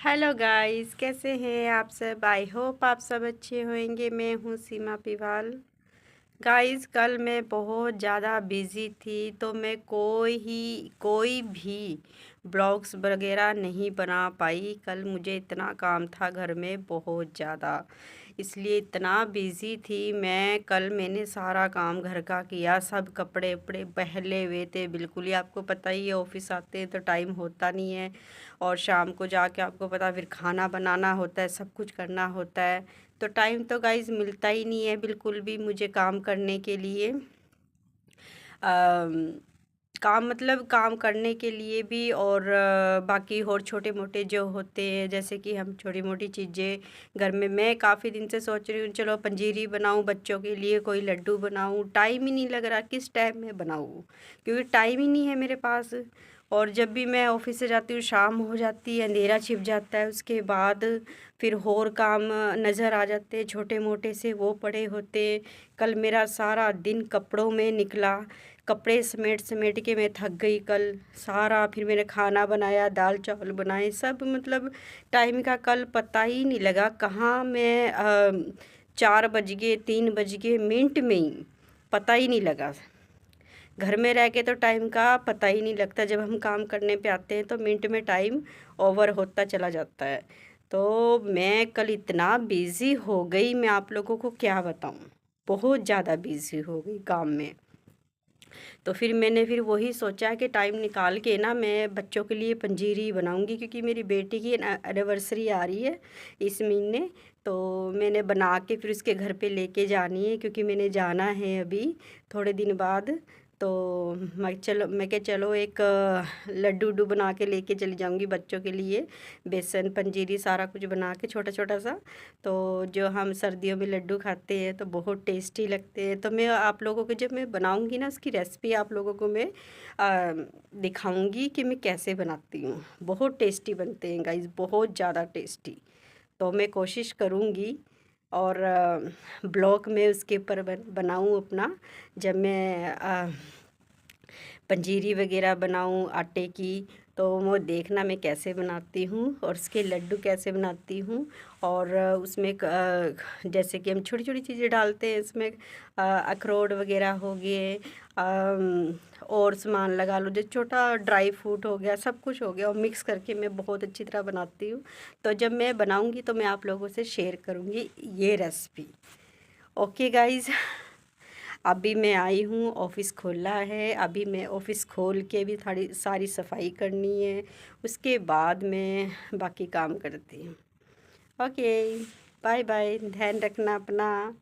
Hello guys, कैसे हैं आप सब। आई होप आप सब अच्छे होंगे। मैं हूँ सीमा पिवाल। गाइस, कल मैं बहुत ज़्यादा बिज़ी थी तो मैं कोई भी ब्लॉग्स वगैरह नहीं बना पाई। कल मुझे इतना काम था घर में बहुत ज़्यादा, इसलिए इतना बिज़ी थी मैं। कल मैंने सारा काम घर का किया, सब कपड़े उपड़े पहले हुए थे बिल्कुल ही। आपको पता ही है, ऑफिस आते हैं तो टाइम होता नहीं है, और शाम को जाके आपको पता फिर खाना बनाना होता है, सब कुछ करना होता है, तो टाइम तो गाइस मिलता ही नहीं है बिल्कुल भी मुझे काम करने के लिए। काम मतलब काम करने के लिए भी, और बाकी और छोटे मोटे जो होते हैं, जैसे कि हम छोटी मोटी चीज़ें घर में। मैं काफ़ी दिन से सोच रही हूँ चलो पंजीरी बनाऊँ बच्चों के लिए, कोई लड्डू बनाऊँ। टाइम ही नहीं लग रहा किस टाइम में बनाऊँ, क्योंकि टाइम ही नहीं है मेरे पास। और जब भी मैं ऑफिस से जाती हूँ शाम हो जाती है, अंधेरा छिप जाता है, उसके बाद फिर और काम नज़र आ जाते हैं छोटे मोटे से, वो पड़े होते। कल मेरा सारा दिन कपड़ों में निकला, कपड़े समेट समेट के मैं थक गई कल सारा। फिर मैंने खाना बनाया, दाल चावल बनाए, सब मतलब टाइम का कल पता ही नहीं लगा कहाँ मैं 4 बज गए, 3 बज गए मिनट में ही पता ही नहीं लगा। घर में रह के तो टाइम का पता ही नहीं लगता, जब हम काम करने पे आते हैं तो मिनट में टाइम ओवर होता चला जाता है। तो मैं कल इतना बिज़ी हो गई, मैं आप लोगों को क्या बताऊं, बहुत ज़्यादा बिज़ी हो गई काम में। तो फिर मैंने फिर वही सोचा कि टाइम निकाल के ना मैं बच्चों के लिए पंजीरी बनाऊंगी, क्योंकि मेरी बेटी की एनिवर्सरी आ रही है इस महीने। तो मैंने बना के फिर उसके घर पे लेके जानी है, क्योंकि मैंने जाना है अभी थोड़े दिन बाद। तो मैं क्या चलो एक लड्डू उड्डू बना के लेके चली जाऊंगी बच्चों के लिए, बेसन पंजीरी सारा कुछ बना के छोटा छोटा सा। तो जो हम सर्दियों में लड्डू खाते हैं तो बहुत टेस्टी लगते हैं। तो मैं आप लोगों को जब मैं बनाऊंगी ना उसकी रेसिपी आप लोगों को मैं दिखाऊंगी कि मैं कैसे बनाती हूँ। बहुत टेस्टी बनते हैं गाइस, बहुत ज़्यादा टेस्टी। तो मैं कोशिश करूँगी, और ब्लॉग में उसके ऊपर बनाऊँ अपना, जब मैं पंजीरी वगैरह बनाऊँ आटे की। तो वो देखना मैं कैसे बनाती हूँ और उसके लड्डू कैसे बनाती हूँ। और उसमें जैसे कि हम छोटी छोटी चीज़ें डालते हैं इसमें, अखरोट वगैरह हो गए, और सामान लगा लो जो छोटा ड्राई फ्रूट हो गया, सब कुछ हो गया, और मिक्स करके मैं बहुत अच्छी तरह बनाती हूँ। तो जब मैं बनाऊँगी तो मैं आप लोगों से शेयर करूँगी ये रेसिपी। ओके गाइज़, अभी मैं आई हूँ, ऑफ़िस खोला है, अभी मैं ऑफ़िस खोल के भी थोड़ी सारी सफाई करनी है, उसके बाद मैं बाकी काम करती हूँ। ओके, बाय बाय, ध्यान रखना अपना।